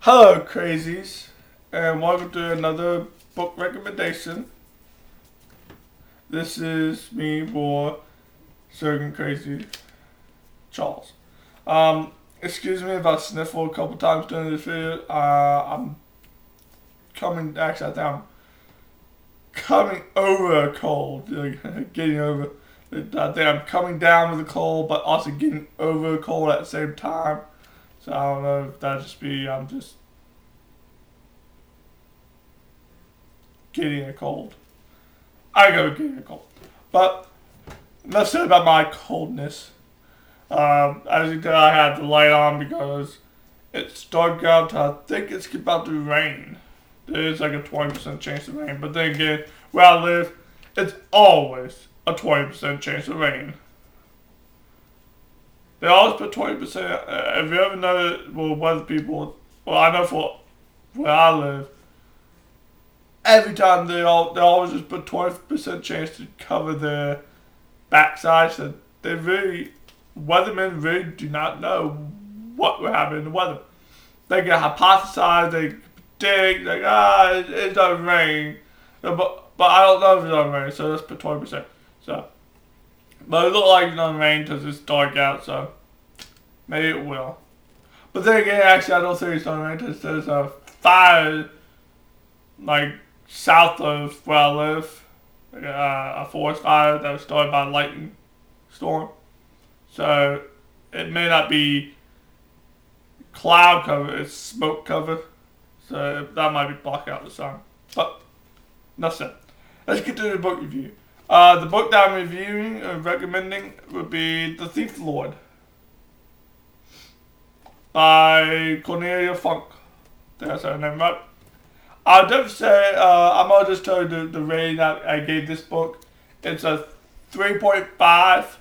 Hello, crazies, and welcome to another book recommendation. This is me for Surrogate Crazy Charles. Excuse me if I sniffle a couple times during this video. I think I'm coming over a cold, getting over. I think I'm coming down with a cold, but also getting over a cold at the same time. So I don't know if that just be I'm just getting a cold. I go getting a cold. But enough said about my coldness. As you can tell, I had the light on because it's dark out. I think it's about to rain. There is like a 20% chance of rain. But then again, where I live, it's always a 20% chance of rain. They always put 20%. If you ever know, weather people, I know for where I live, every time they always just put 20% chance to cover their backside. So weathermen really do not know what will happen in the weather. They can hypothesize, they predict, it's gonna rain, but I don't know if it's gonna rain, so let's put 20%. So, but it looks like it's gonna rain because it's dark out, so maybe it will. But then again, actually, I don't think it's gonna rain because there's a fire, south of where I live, a forest fire that was started by a lightning storm. So it may not be cloud cover, it's smoke cover. So that might be blocking out the sun. But that's it. Let's get to the book review. The book that I'm reviewing or recommending would be The Thief Lord by Cornelia Funke. That's her name, right? I'll definitely say, I'm going to just tell you the rating that I gave this book. It's a 3.5.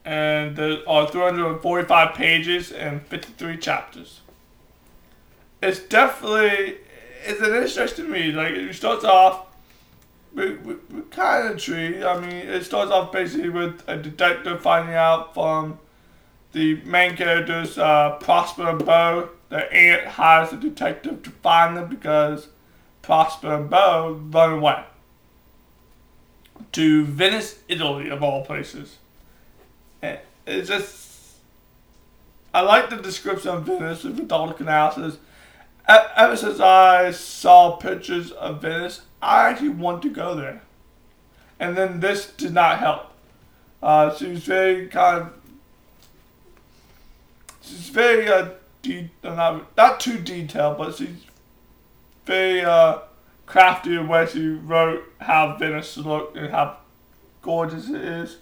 And there are 345 pages and 53 chapters. It's an interesting read. Like, it starts off with kind of intrigued. I mean, it starts off basically with a detective finding out from the main characters, Prosper and Beau. Their aunt hires a detective to find them because Prosper and Beau run away to Venice, Italy, of all places. And it's just, I like the description of Venice with all the canals. Ever since I saw pictures of Venice, I actually want to go there. And then this did not help. She was very not too detailed, but she's very crafty in the way she wrote how Venice looked and how gorgeous it is.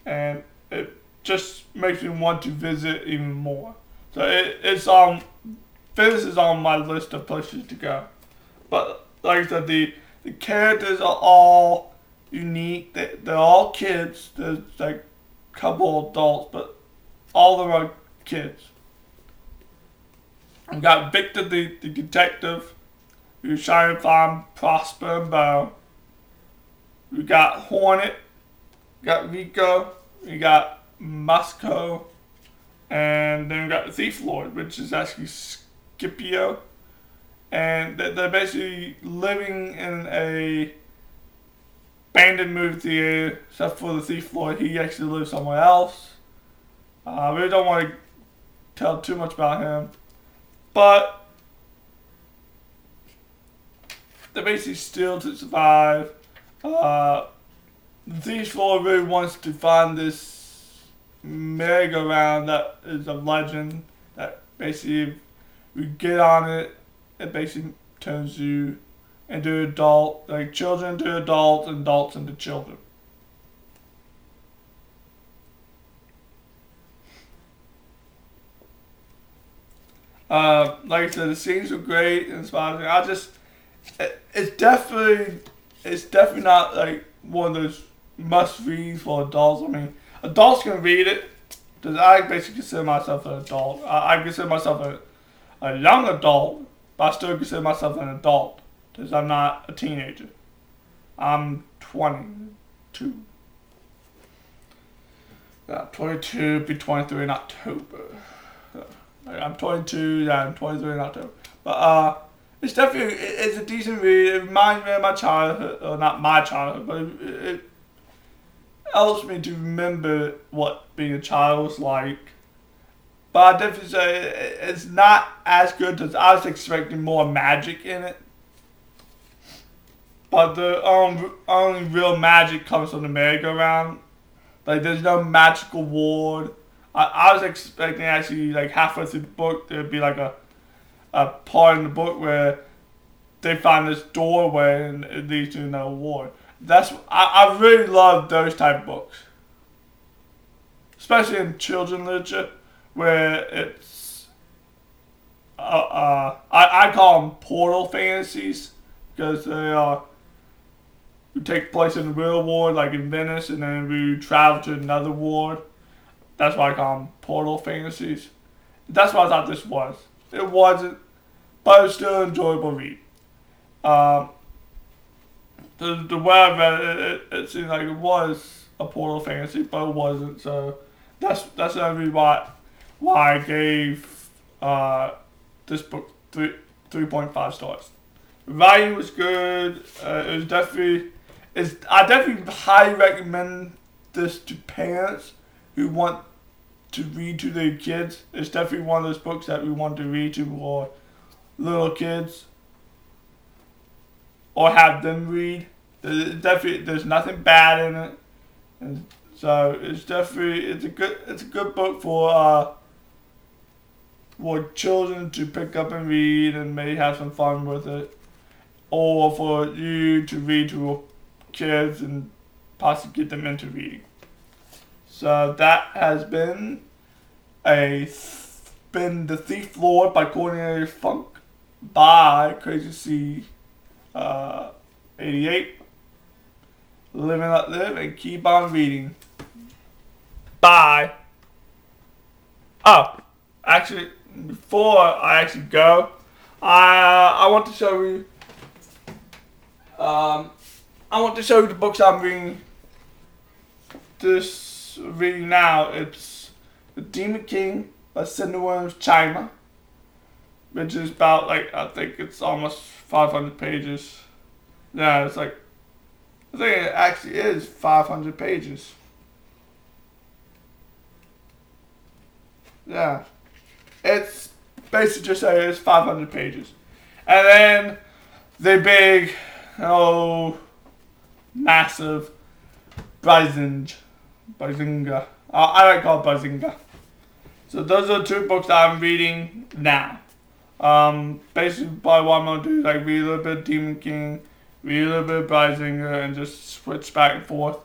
And it just makes me want to visit even more. So Venice is on my list of places to go. But like I said, the characters are all unique. They're all kids. There's like a couple adults, but all of them are kids. We got Victor the detective, who's trying to find Prosper and Beau. We got Hornet, we got Rico, we got Musco, and then we got the Thief Lord, which is actually Scipio. And they're basically living in a abandoned movie theater, except for the Thief Lord. He actually lives somewhere else. I really don't want to tell too much about him. But they basically steal to survive. The Thief Lord really wants to find this merry-go-round that is a legend. That basically, if you get on it, it basically turns you into children into adults, and adults into children. Like I said, the scenes were great and inspiring. It's definitely not like one of those must reads for adults. I mean, adults can read it because I basically consider myself an adult. I consider myself a young adult, but I still consider myself an adult because I'm not a teenager. I'm 22. 22, be 23 in October. I'm 22. Yeah, I'm 23 in October. But it's definitely it's a decent read. It reminds me of my childhood, or not my childhood, but it helps me to remember what being a child was like. But I definitely say it's not as good as I was expecting. More magic in it. But the only real magic comes from the merry-go-round. Like, there's no magical ward. I was expecting actually, like, halfway through the book, there'd be like a part in the book where they find this doorway and it leads to another ward. I really love those type of books. Especially in children's literature, where it's, I call them portal fantasies, because we take place in the real ward, like in Venice, and then we travel to another ward. That's why I call them portal fantasies. That's what I thought this was. It wasn't, but it was still an enjoyable read. The way I read it, it seemed like it was a portal fantasy, but it wasn't. So that's the only reason why I gave this book 3.5 stars. The writing was good. It was definitely. I definitely highly recommend this to parents who want to read to their kids. It's definitely one of those books that we want to read to our little kids, or have them read. There's nothing bad in it, and so it's a good book for children to pick up and read and maybe have some fun with it, or for you to read to kids and possibly get them into reading. So that has been The Thief Lord by Cornelia Funke by Crazies 88. Live and let live and keep on reading. Bye. Oh, actually, before I actually go, I want to show you. I want to show you the books I'm reading. Reading now. It's The Demon King by Cinderworms China, which is about, like, I think it's almost 500 pages. Yeah, it's like, I think it actually is 500 pages. Yeah. It's basically just saying it's 500 pages. And then the big, massive Bazinga. I like to call it Bazinga. So those are the two books that I'm reading now. Basically, probably what I'm going to do is like read a little bit of Demon King, read a little bit of Bazinga, and just switch back and forth.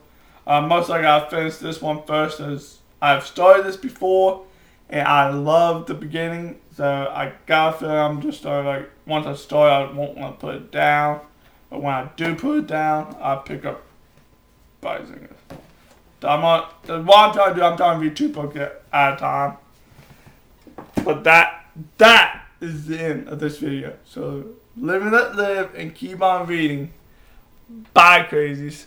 Most likely I'll finish this one first, as I've started this before, and I love the beginning. So I gotta feel I'm just starting, like, once I start, I won't want to put it down. But when I do put it down, I'll pick up Bazinga. So what I'm trying to do, I'm trying to read two books at a time. But that is the end of this video. So live and let live and keep on reading. Bye, crazies.